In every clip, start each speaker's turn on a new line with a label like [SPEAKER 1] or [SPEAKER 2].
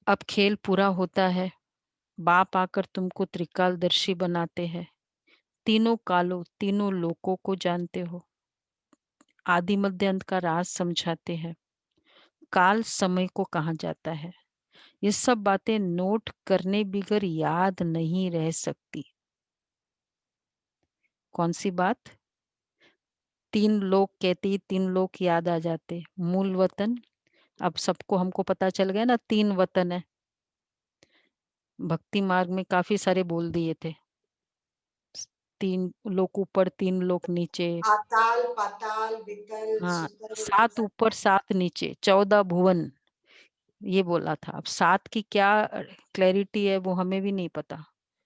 [SPEAKER 1] अब खेल पूरा होता है, बाप आकर तुमको त्रिकालदर्शी बनाते हैं। तीनों कालों, तीनों लोकों को जानते हो। आदि मध्य अंत का राज समझाते हैं। काल समय को कहा जाता है। ये सब बातें नोट करने बगैर याद नहीं रह सकती। कौन सी बात? तीन लोग कहते ही तीन लोग याद आ जाते। मूल वतन, अब सबको हमको पता चल गया ना, तीन वतन है। भक्ति मार्ग में काफी सारे बोल दिए थे। तीन लोग ऊपर, तीन लोग नीचे।
[SPEAKER 2] आताल, पाताल, वितल,
[SPEAKER 1] हाँ,
[SPEAKER 2] सुतल,
[SPEAKER 1] 7 ऊपर 7 नीचे, 14 भुवन, ये बोला था। अब 7 की क्या क्लैरिटी है वो हमें भी नहीं पता।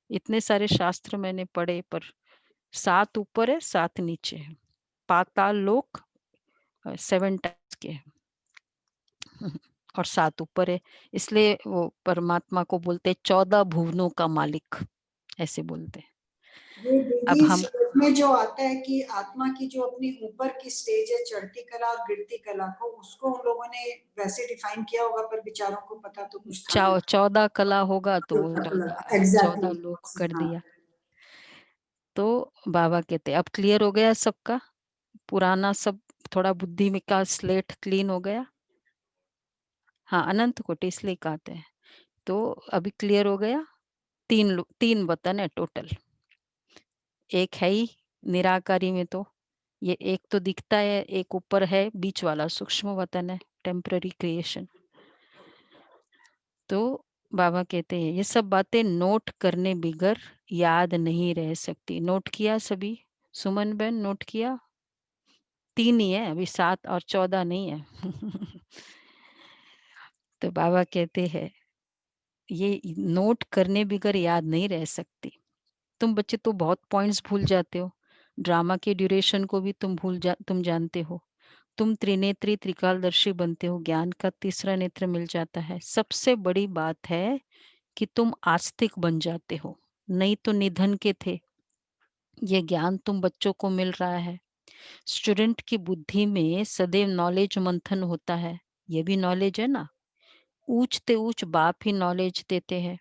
[SPEAKER 1] इतने सारे शास्त्र मैंने पढ़े, पर 7 ऊपर है, 7 नीचे है। पाताल लोक 7 टाइम्स के हैं और 7 ऊपर है। इसलिए वो परमात्मा को बोलते हैं 14 भुवनों का मालिक, ऐसे बोलते हैं।
[SPEAKER 2] ये
[SPEAKER 1] अब
[SPEAKER 2] देवी
[SPEAKER 1] हम
[SPEAKER 2] सूरत में जो आता है कि आत्मा की जो अपनी ऊपर की स्टेज है, चढ़ती कला और गिरती कला को, उसको उन लोगों ने वैसे डिफाइन किया होगा, पर बेचारों को पता तो कुछ था नहीं।
[SPEAKER 1] 14 कला होगा तो वो
[SPEAKER 2] चौथा कला,
[SPEAKER 1] 14, 14
[SPEAKER 2] एग्जैक्टली।
[SPEAKER 1] लोक कर
[SPEAKER 2] हाँ।
[SPEAKER 1] दिया। तो बाबा कहते अब क्लियर हो गया सबका, पुराना सब, थोड़ा बुद्धि में का स्लेट क्लीन हो गया। हाँ, अनंत कोटि इसलिए कहते हैं। तो अभी क्लियर हो गया। तीन वतन है टोटल। एक है ही निराकारी में, तो ये एक तो दिखता है, एक ऊपर है, बीच वाला सूक्ष्म वतन है, टेम्पररी क्रिएशन। तो बाबा कहते हैं ये सब बातें नोट करने बिगर याद नहीं रह सकती। नोट किया सभी? सुमन बहन नोट किया? 3 ही है अभी, 7 और 14 नहीं है। तो बाबा कहते हैं ये नोट करने बगैर याद नहीं रह सकती। तुम बच्चे तो बहुत पॉइंट्स भूल जाते हो। ड्रामा के ड्यूरेशन को भी तुम जानते हो। तुम त्रिनेत्री त्रिकालदर्शी बनते हो, ज्ञान का तीसरा नेत्र मिल जाता है। सबसे बड़ी बात है कि तुम आस्तिक बन जाते हो, नहीं तो निधन के थे। ये ज्ञान तुम बच्चों को मिल रहा है। स्टूडेंट की बुद्धि में सदैव नॉलेज मंथन होता है। ये भी नॉलेज है ना। ऊंचते ऊंच बाप ही नॉलेज देते हैं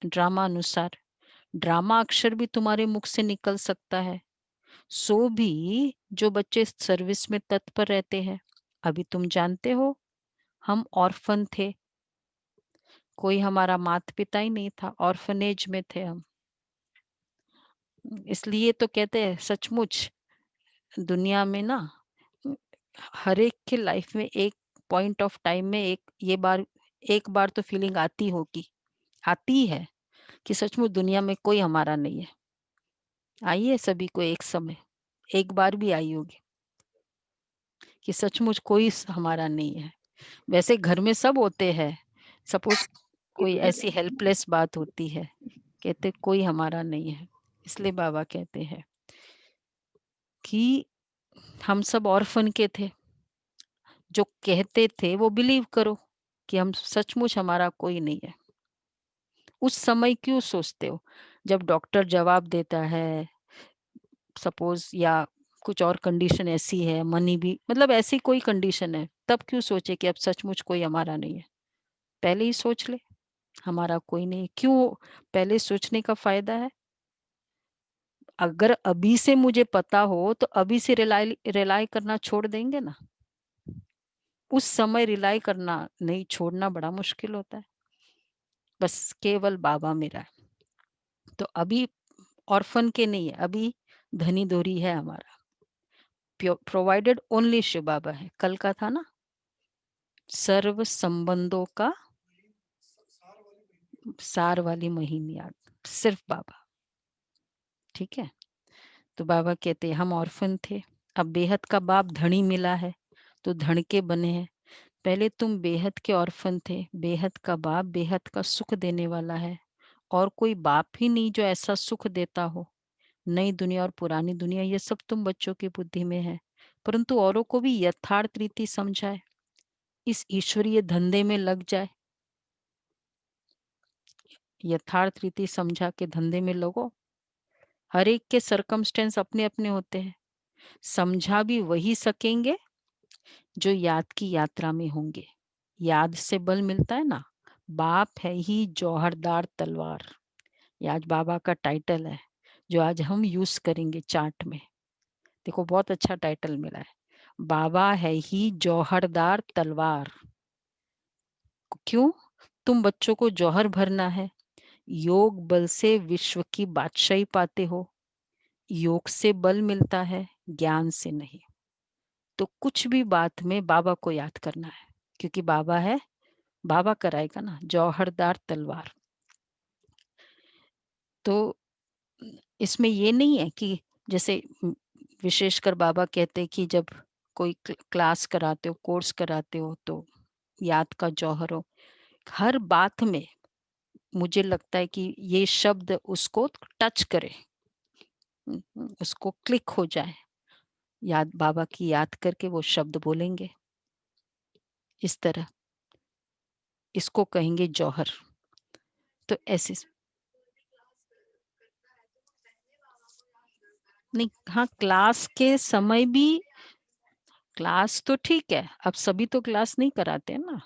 [SPEAKER 1] ड्रामा अनुसार। ड्रामा अक्षर भी तुम्हारे मुख से निकल सकता है। सो भी जो बच्चे सर्विस में तत्पर रहते हैं। अभी तुम जानते हो हम ऑर्फन थे, कोई हमारा माता पिता ही नहीं था, ऑर्फनेज में थे हम। इसलिए तो कहते हैं सचमुच दुनिया में ना, हर एक के लाइफ में एक पॉइंट ऑफ टाइम में एक बार तो फीलिंग आती होगी, आती है, कि सचमुच दुनिया में कोई हमारा नहीं है। आई है सभी को एक समय, एक बार भी आई होगी कि सचमुच कोई हमारा नहीं है। वैसे घर में सब होते हैं। सपोज कोई ऐसी हेल्पलेस बात होती है, कहते कोई हमारा नहीं है। इसलिए बाबा कहते हैं कि हम सब ऑर्फन के थे। जो कहते थे वो बिलीव करो कि हम सचमुच हमारा कोई नहीं है। उस समय क्यों सोचते हो? जब डॉक्टर जवाब देता है सपोज, या कुछ और कंडीशन ऐसी है, मनी भी, मतलब ऐसी कोई कंडीशन है, तब क्यों सोचे कि अब सचमुच कोई हमारा नहीं है? पहले ही सोच ले हमारा कोई नहीं। क्यों पहले सोचने का फायदा है? अगर अभी से मुझे पता हो तो अभी से रिलाई रिलाई करना छोड़ देंगे ना। उस समय रिलाई करना नहीं, छोड़ना बड़ा मुश्किल होता है। बस केवल बाबा मेरा है। तो अभी ऑर्फन के नहीं है, अभी धनी दोरी है हमारा। प्रोवाइडेड ओनली शिव बाबा है। कल का था ना, सर्व संबंधों का सार वाली मुहिम याद, सिर्फ बाबा। ठीक है। तो बाबा कहते हम ऑर्फन थे, अब बेहद का बाप धनी मिला है तो धन के बने हैं। पहले तुम बेहद के ऑर्फन थे, बेहद का बाप बेहद का सुख देने वाला है। और कोई बाप ही नहीं जो ऐसा सुख देता हो। नई दुनिया और पुरानी दुनिया ये सब तुम बच्चों की बुद्धि में है, परंतु औरों को भी यथार्थ रीति समझाए, इस ईश्वरीय धंधे में लग जाए। यथार्थ रीति समझा के धंधे में लगो। हर एक के सरकमस्टेंस अपने अपने होते हैं। समझा भी वही सकेंगे जो याद की यात्रा में होंगे। याद से बल मिलता है ना, बाप है ही जौहरदार तलवार। ये आज बाबा का टाइटल है, जो आज हम यूज़ करेंगे चार्ट में। देखो बहुत अच्छा टाइटल मिला है, बाबा है ही जौहरदार तलवार। क्यों? तुम बच्चों को जौहर भरना है, योग बल से विश्व की बादशाही पाते हो। योग से बल मिलता है, ज्ञान से नहीं। तो कुछ भी बात में बाबा को याद करना है, क्योंकि बाबा है, बाबा कराएगा ना, जौहरदार तलवार। तो इसमें ये नहीं है कि जैसे विशेषकर बाबा कहते हैं कि जब कोई क्लास कराते हो, कोर्स कराते हो, तो याद का जौहर हो। हर बात में मुझे लगता है कि ये शब्द उसको टच करे, उसको क्लिक हो जाए, याद बाबा की याद करके वो शब्द बोलेंगे इस तरह, इसको कहेंगे जौहर। तो ऐसे नहीं, हाँ क्लास के समय भी, क्लास तो ठीक है, अब सभी तो क्लास नहीं कराते हैं ना।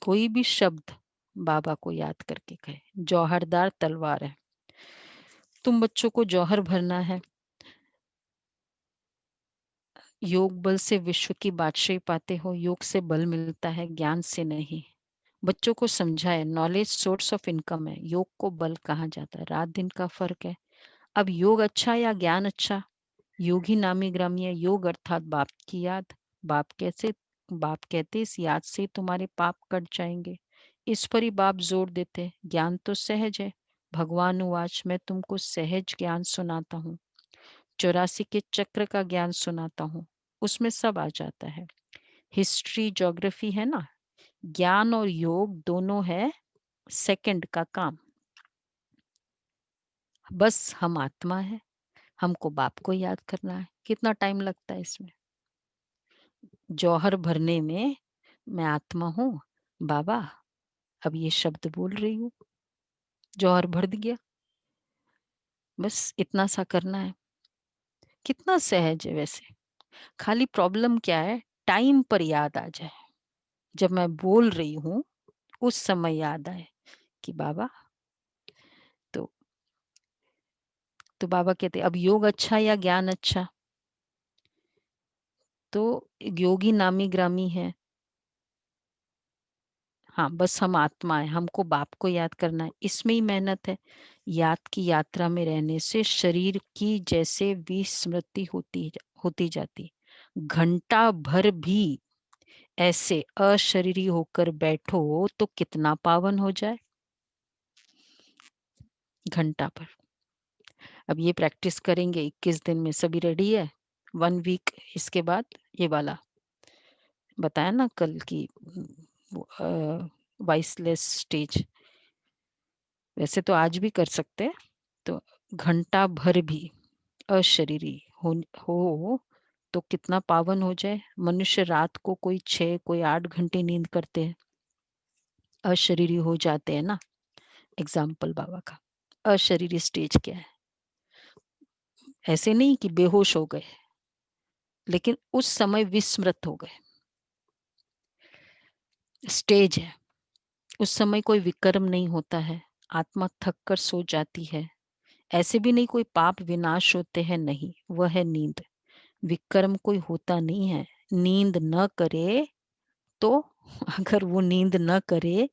[SPEAKER 1] कोई भी शब्द बाबा को याद करके कहे, जौहरदार तलवार है। तुम बच्चों को जौहर भरना है, योग बल से विश्व की बादशाही पाते हो। योग से बल मिलता है, ज्ञान से नहीं। बच्चों को समझाए नॉलेज सोर्स ऑफ इनकम है, योग को बल कहा जाता है, रात दिन का फर्क है। अब योग अच्छा या ज्ञान अच्छा? योगी नामी ग्रामी है, योग अर्थात बाप की याद। बाप कैसे? बाप कहते इस याद से तुम्हारे पाप कट जाएंगे। इस पर ही बाप जोर देते, ज्ञान तो सहज है। भगवान उवाच, मैं तुमको सहज ज्ञान सुनाता हूँ, 84 के चक्र का ज्ञान सुनाता हूँ, उसमें सब आ जाता है। हिस्ट्री ज्योग्राफी है ना, ज्ञान और योग दोनों है सेकंड का काम। बस हम आत्मा है, हमको बाप को याद करना है। कितना टाइम लगता है इसमें? जौहर भरने में, मैं आत्मा हूँ बाबा, अब ये शब्द बोल रही हूँ, जौहर भर दिया, बस इतना सा करना है। कितना सहज है वैसे। खाली प्रॉब्लम क्या है, टाइम पर याद आ जाए। जब मैं बोल रही हूँ उस समय याद आए कि बाबा, तो बाबा कहते अब योग अच्छा या ज्ञान अच्छा? तो योगी नामी ग्रामी है, हाँ बस हम आत्मा है, हमको बाप को याद करना है, इसमें ही मेहनत है। याद की यात्रा में रहने से शरीर की जैसे विस्मृति होती जाती। घंटा भर भी ऐसे अशरीरी होकर बैठो तो कितना पावन हो जाए। घंटा भर। अब ये प्रैक्टिस करेंगे 21 दिन में, सभी रेडी है? 1 वीक इसके बाद ये वाला बताया ना कल की वॉइसलेस स्टेज, वैसे तो आज भी कर सकते हैं। तो घंटा भर भी अशरीरी हो तो कितना पावन हो जाए। मनुष्य रात को कोई 6 कोई 8 घंटे नींद करते हैं, अशरीरी हो जाते हैं ना। एग्जाम्पल बाबा का, अशरीरी स्टेज क्या है? ऐसे नहीं कि बेहोश हो गए, लेकिन उस समय विस्मृत हो गए, स्टेज है। उस समय कोई विकर्म नहीं होता है, आत्मा थक कर सो जाती है। ऐसे भी नहीं कोई पाप विनाश होते हैं, नहीं, वह है नींद। विकर्म कोई होता नहीं है। नींद न करे तो अगर वो नींद न करे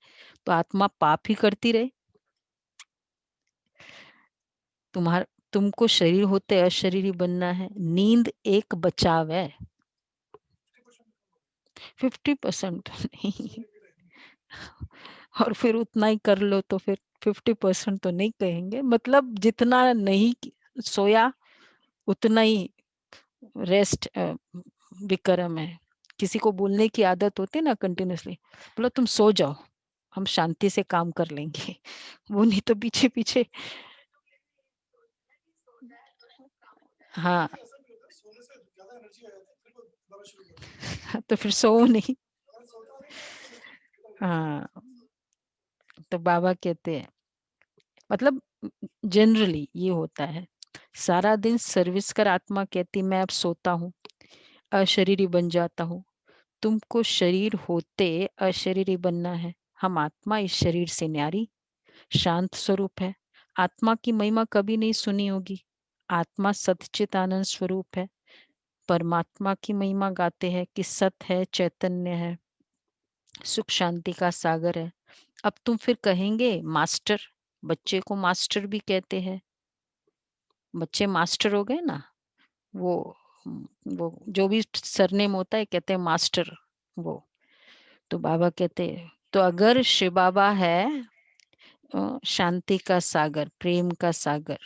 [SPEAKER 1] तो आत्मा पाप ही करती रहे। तुम्हार तुमको शरीर होते अशरीरी बनना है, नींद एक बचाव है। 50% नहीं, और फिर उतना ही कर लो तो फिर 50% तो नहीं कहेंगे, मतलब जितना नहीं सोया उतना ही रेस्ट विक्रम है। किसी को बोलने की आदत होती है ना कंटिन्यूअसली, बोलो तुम सो जाओ, हम शांति से काम कर लेंगे। वो नहीं तो पीछे पीछे, हाँ तो फिर सो नहीं। हाँ, तो बाबा कहते हैं, मतलब जनरली ये होता है। सारा दिन सर्विस कर आत्मा कहती मैं अब सोता हूँ, अशरीरी बन जाता हूँ। तुमको शरीर होते अशरीरी बनना है, हम आत्मा इस शरीर से न्यारी, शांत स्वरूप है। आत्मा की महिमा कभी नहीं सुनी होगी। आत्मा सच्चित आनंद स्वरूप है। परमात्मा की महिमा गाते हैं कि सत है, चैतन्य है, सुख शांति का सागर है। अब तुम फिर कहेंगे मास्टर, बच्चे को मास्टर भी कहते हैं। बच्चे मास्टर हो गए ना, वो वो जो भी सरनेम होता है कहते हैं मास्टर वो। तो बाबा कहते हैं, तो अगर शिव बाबा है शांति का सागर, प्रेम का सागर,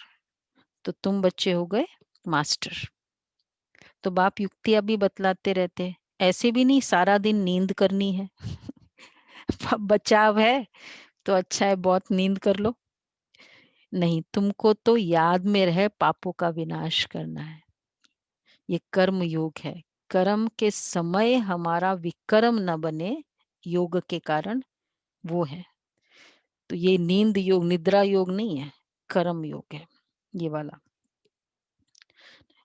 [SPEAKER 1] तो तुम बच्चे हो गए मास्टर। तो बाप युक्तियां भी बतलाते रहते हैं, ऐसे भी नहीं सारा दिन नींद करनी है। बचाव है तो अच्छा है, बहुत नींद कर लो। नहीं, तुमको तो याद में रहे पापों का विनाश करना है। ये कर्म योग है। कर्म के समय हमारा विकर्म न बने, योग के कारण, वो है। तो ये नींद योग, निद्रा योग नहीं है, कर्म योग है ये वाला।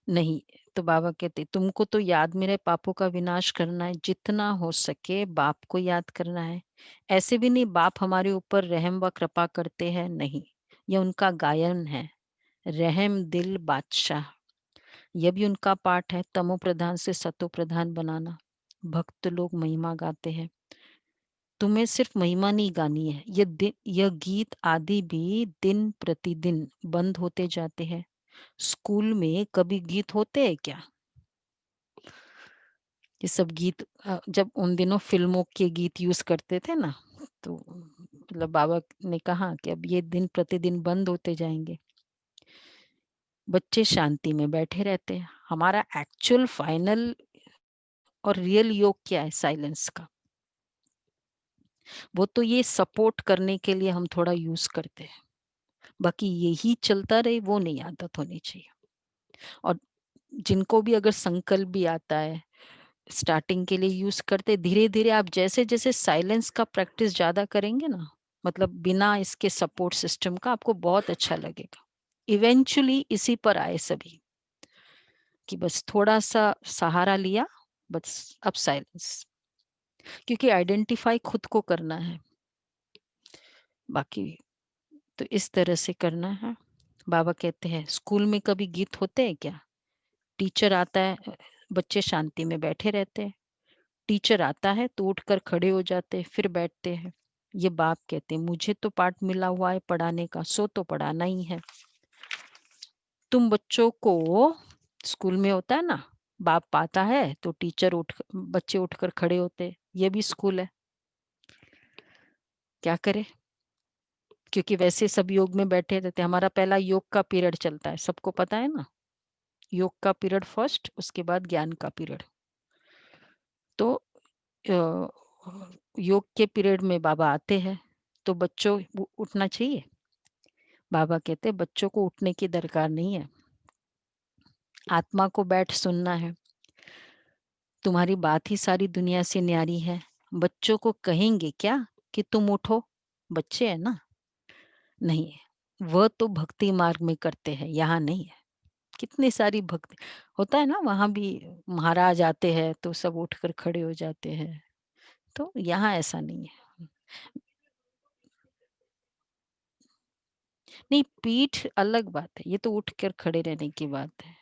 [SPEAKER 1] नहीं, तो बाबा कहते तुमको तो याद मेरे पापों का विनाश करना है, जितना हो सके बाप को याद करना है। ऐसे भी नहीं बाप हमारे ऊपर रहम व कृपा करते हैं, नहीं, यह उनका गायन है, रहम दिल बादशाह। यह भी उनका पाठ है, तमो प्रधान से सतो प्रधान बनाना। भक्त लोग महिमा गाते हैं। तुम्हें सिर्फ महिमा नहीं गानी है, यह गीत आदि भी दिन प्रतिदिन बंद होते जाते हैं। स्कूल में कभी गीत होते हैं क्या? ये सब गीत जब उन दिनों फिल्मों के गीत यूज करते थे ना, तो मतलब बाबा ने कहा कि अब ये दिन प्रतिदिन बंद होते जाएंगे। बच्चे शांति में बैठे रहते हैं। हमारा एक्चुअल फाइनल और रियल योग क्या है? साइलेंस का। वो तो ये सपोर्ट करने के लिए हम थोड़ा यूज करते हैं, बाकी यही चलता रहे वो नहीं आदत होनी चाहिए। और जिनको भी अगर संकल्प भी आता है, स्टार्टिंग के लिए यूज करते, धीरे धीरे आप जैसे जैसे साइलेंस का प्रैक्टिस ज्यादा करेंगे ना, मतलब बिना इसके सपोर्ट सिस्टम का, आपको बहुत अच्छा लगेगा। इवेंचुअली इसी पर आए सभी कि बस थोड़ा सा सहारा लिया, बस अब साइलेंस, क्योंकि आइडेंटिफाई खुद को करना है, बाकी तो इस तरह से करना है। बाबा कहते हैं स्कूल में कभी गीत होते हैं क्या? टीचर आता है, बच्चे शांति में बैठे रहते हैं। टीचर आता है तो उठकर खड़े हो जाते हैं, फिर बैठते हैं। ये बाप कहते हैं मुझे तो पाठ मिला हुआ है पढ़ाने का, सो तो पढ़ाना ही है। तुम बच्चों को, स्कूल में होता है ना, बाप आता है तो टीचर बच्चे उठकर खड़े होते हैं, ये भी स्कूल है। क्या करे, क्योंकि वैसे सब योग में बैठे रहते हैं। हमारा पहला योग का पीरियड चलता है, सबको पता है ना, योग का पीरियड फर्स्ट, उसके बाद ज्ञान का पीरियड। तो योग के पीरियड में बाबा आते हैं तो बच्चों उठना चाहिए। बाबा कहते हैं बच्चों को उठने की दरकार नहीं है, आत्मा को बैठ सुनना है। तुम्हारी बात ही सारी दुनिया से न्यारी है। बच्चों को कहेंगे क्या कि तुम उठो, बच्चे है ना, नहीं, वह तो भक्ति मार्ग में करते हैं, यहाँ नहीं है। कितनी सारी भक्ति होता है ना, वहां भी महाराज आते हैं तो सब उठकर खड़े हो जाते हैं, तो यहाँ ऐसा नहीं है। नहीं, पीठ अलग बात है, ये तो उठ कर खड़े रहने की बात है।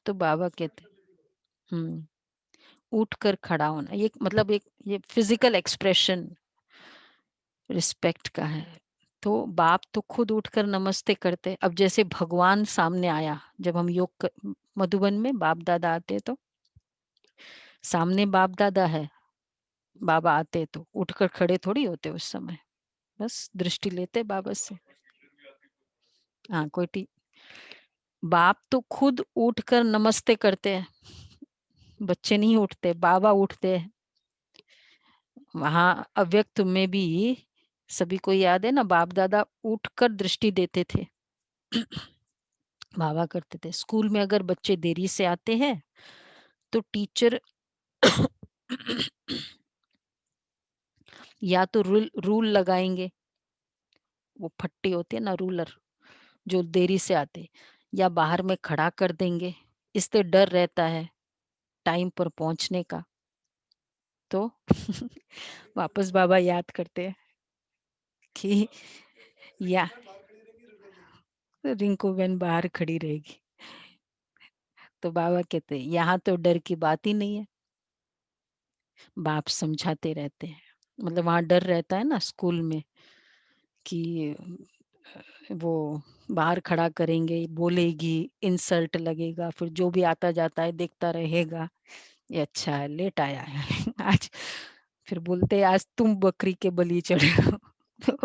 [SPEAKER 1] तो बाबा कहते उठ कर खड़ा होना, ये मतलब एक ये फिजिकल एक्सप्रेशन रिस्पेक्ट का है। तो बाप तो खुद उठकर नमस्ते करते। अब जैसे भगवान सामने आया, जब हम मधुबन में बाप दादा आते तो सामने बाप दादा है, बाबा आते तो उठकर खड़े थोड़ी होते उस समय, बस दृष्टि लेते बाबा से। हाँ, बाप तो खुद उठकर नमस्ते करते हैं, बच्चे नहीं उठते, बाबा उठते हैं। वहां अव्यक्त में भी सभी को याद है ना, बाप दादा उठकर दृष्टि देते थे। बाबा करते थे। स्कूल में अगर बच्चे देरी से आते हैं तो टीचर या तो रूल लगाएंगे, वो फट्टी होती है ना रूलर, जो देरी से आते, या बाहर में खड़ा कर देंगे, इससे डर रहता है टाइम पर पहुंचने का। तो वापस बाबा याद करते हैं कि या रिंकू बहन बाहर खड़ी रहेगी। तो बाबा कहते हैं यहाँ तो डर की बात ही नहीं है। बाप समझाते रहते हैं, मतलब वहां डर रहता है ना स्कूल में कि वो बाहर खड़ा करेंगे, बोलेगी, इंसल्ट लगेगा, फिर जो भी आता जाता है देखता रहेगा, ये अच्छा है लेट आया है आज। फिर बोलते हैं आज तुम बकरी के बलि चढ़े हो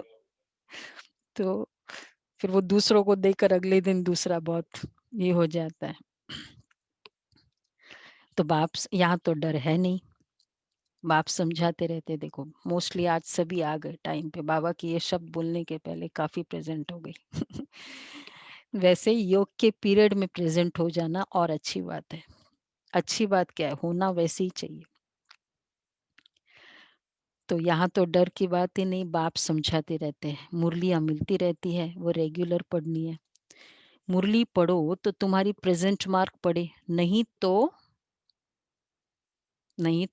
[SPEAKER 1] तो फिर वो दूसरों को देखकर अगले दिन दूसरा बहुत ये हो जाता है। तो बाप यहाँ तो डर है नहीं, बाप समझाते रहते। देखो मोस्टली आज सभी आ गए टाइम पे, बाबा की ये शब्द बोलने के पहले काफी प्रेजेंट हो गई वैसे योग के पीरियड में प्रेजेंट हो जाना और अच्छी बात है। अच्छी बात क्या है, होना वैसे ही चाहिए। तो यहाँ तो डर की बात ही नहीं, बाप समझाते रहते हैं। मुरलियाँ मिलती रहती है, वो रेगुलर पढ़नी है। मुरली पढ़ो तो तुम्हारी प्रेजेंट मार्क पढ़े, नहीं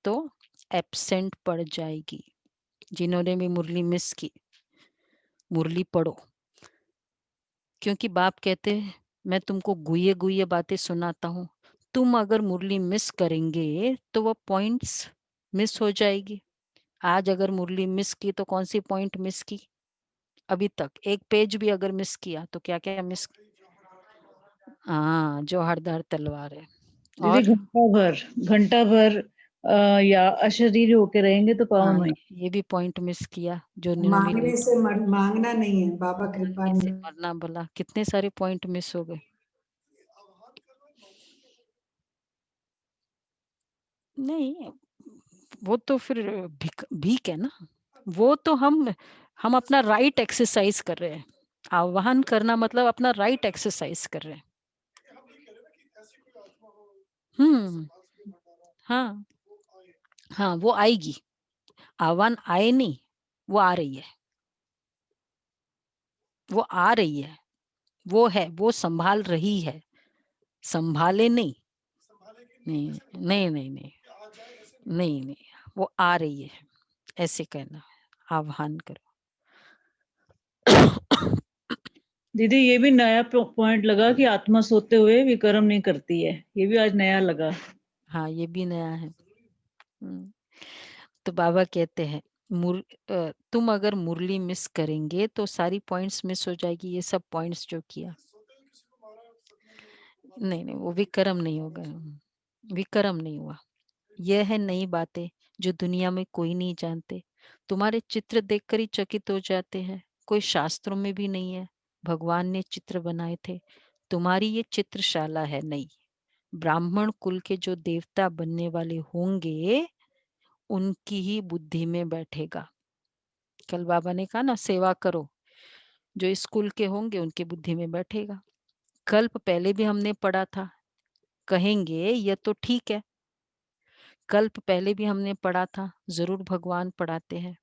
[SPEAKER 1] तो एब्सेंट पड़ जाएगी। जिन्होंने भी मुरली मिस की, मुरली पढ़ो। क्योंकि बाप कहते हैं मैं तुमको गुये गुये बातें सुनाता हूँ, तुम अगर मुरली मिस करेंगे तो वो पॉइंट्स मिस हो जाएगी। आज अगर मुरली मिस की तो कौन सी पॉइंट मिस की, अभी तक एक पेज भी अगर मिस किया तो क्या क्या मिस। हाँ जो हरदर तलवार है।
[SPEAKER 2] दीदी
[SPEAKER 1] और
[SPEAKER 2] घंटा भर या अशरीरी होके रहेंगे तो पावन होंगे।
[SPEAKER 1] ये भी पॉइंट मिस किया जो जिन्होंने
[SPEAKER 2] मांगने से मांगना नहीं है, बाबा कृपा
[SPEAKER 1] मांगने से
[SPEAKER 2] नहीं।
[SPEAKER 1] मरना भला, कितने सारे पॉइंट मिस हो गए। नहीं वो तो फिर भीख है ना, वो तो हम अपना राइट एक्सरसाइज कर रहे हैं। आह्वान करना मतलब अपना राइट एक्सरसाइज कर रहे हैं। हम्म। हाँ हाँ वो आएगी, आह्वान आए नहीं, वो आ रही है, वो आ रही है, वो है, वो संभाल रही है, संभाले नहीं। नहीं नहीं नहीं नहीं नहीं नहीं, वो आ रही है, ऐसे कहना, आह्वान करो
[SPEAKER 2] दीदी ये भी नया पॉइंट लगा कि आत्मा सोते हुए विकर्म नहीं करती है, ये भी आज नया लगा।
[SPEAKER 1] हाँ ये भी नया है। तो बाबा कहते हैं तुम अगर मुरली मिस करेंगे तो सारी पॉइंट्स मिस हो जाएगी। ये सब पॉइंट्स जो किया, नहीं नहीं वो विक्रम नहीं होगा, विक्रम नहीं हुआ। यह है नई बातें जो दुनिया में कोई नहीं जानते। तुम्हारे चित्र देखकर ही चकित हो जाते हैं, कोई शास्त्रों में भी नहीं है। भगवान ने चित्र बनाए थे, तुम्हारी ये चित्रशाला है नई। ब्राह्मण कुल के जो देवता बनने वाले होंगे उनकी ही बुद्धि में बैठेगा। कल बाबा ने कहा ना सेवा करो, जो स्कूल के होंगे उनकी बुद्धि में बैठेगा। कल्प पहले भी हमने पढ़ा था, कहेंगे ये तो ठीक है, कल्प पहले भी हमने पढ़ा था, जरूर भगवान पढ़ाते हैं।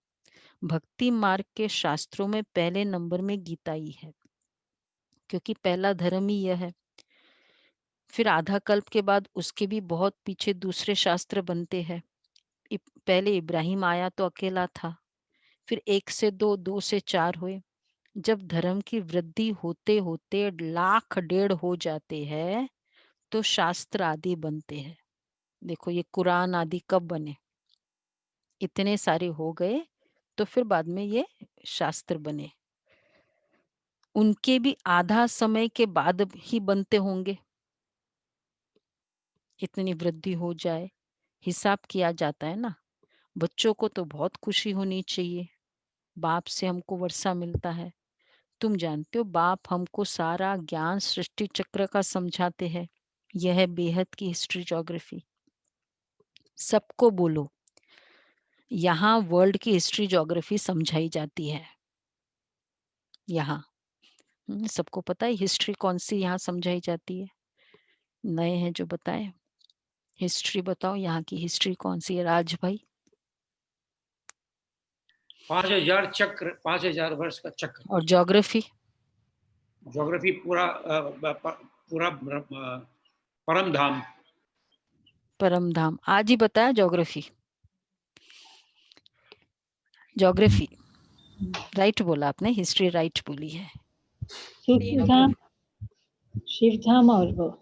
[SPEAKER 1] भक्ति मार्ग के शास्त्रों में पहले नंबर में गीता ही है, क्योंकि पहला धर्म ही यह है। फिर आधा कल्प के बाद उसके भी बहुत पीछे दूसरे शास्त्र बनते हैं। पहले इब्राहिम आया तो अकेला था, फिर एक से दो, दो से चार हुए। जब धर्म की वृद्धि होते होते लाख डेढ़ हो जाते हैं तो शास्त्र आदि बनते हैं। देखो ये कुरान आदि कब बने, इतने सारे हो गए तो फिर बाद में ये शास्त्र बने। उनके भी आधा समय के बाद ही बनते होंगे, इतनी वृद्धि हो जाए। हिसाब किया जाता है ना। बच्चों को तो बहुत खुशी होनी चाहिए, बाप से हमको वर्षा मिलता है। तुम जानते हो बाप हमको सारा ज्ञान सृष्टि चक्र का समझाते हैं। यह है बेहद की हिस्ट्री ज्योग्राफी। सबको बोलो यहाँ वर्ल्ड की हिस्ट्री ज्योग्राफी समझाई जाती है। यहाँ सबको पता है हिस्ट्री कौन सी यहाँ समझाई जाती है। नए हैं जो बताएं, हिस्ट्री बताओ यहाँ की हिस्ट्री कौन सी है राज भाई।
[SPEAKER 3] 5000 चक्र, 5000 वर्ष का चक्र।
[SPEAKER 1] और ज्योग्राफी,
[SPEAKER 3] ज्योग्राफी पूरा पूरा परम धाम।
[SPEAKER 1] परम धाम आज ही बताया ज्योग्राफी, ज्योग्राफी राइट बोला आपने, हिस्ट्री राइट बोली है।
[SPEAKER 4] शिवधाम, शिवधाम और वो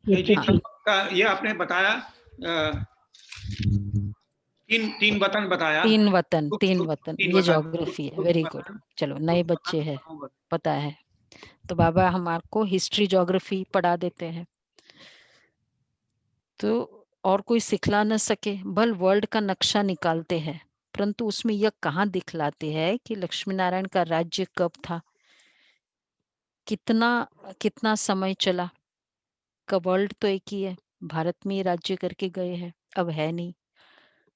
[SPEAKER 4] ये
[SPEAKER 3] नहीं जी,
[SPEAKER 4] पृथ्वी।
[SPEAKER 3] ये आपने बताया तीन वतन बताया।
[SPEAKER 1] तीन वतन, तीन वतन,
[SPEAKER 3] तीन
[SPEAKER 1] ये
[SPEAKER 3] वतन,
[SPEAKER 1] ज्योग्राफी है। Very good. चलो, नए बच्चे हैं, पता है। तो बाबा हम आपको हिस्ट्री ज्योग्राफी पढ़ा देते हैं। तो और कोई सिखला न सके, बल वर्ल्ड का नक्शा निकालते हैं, परंतु उसमें यह कहाँ दिखलाते हैं कि लक्ष्मी नारायण का राज्य कब था, कितना कितना समय चला। का वर्ल्ड तो एक ही है, भारत में ही राज्य करके गए हैं, अब है नहीं।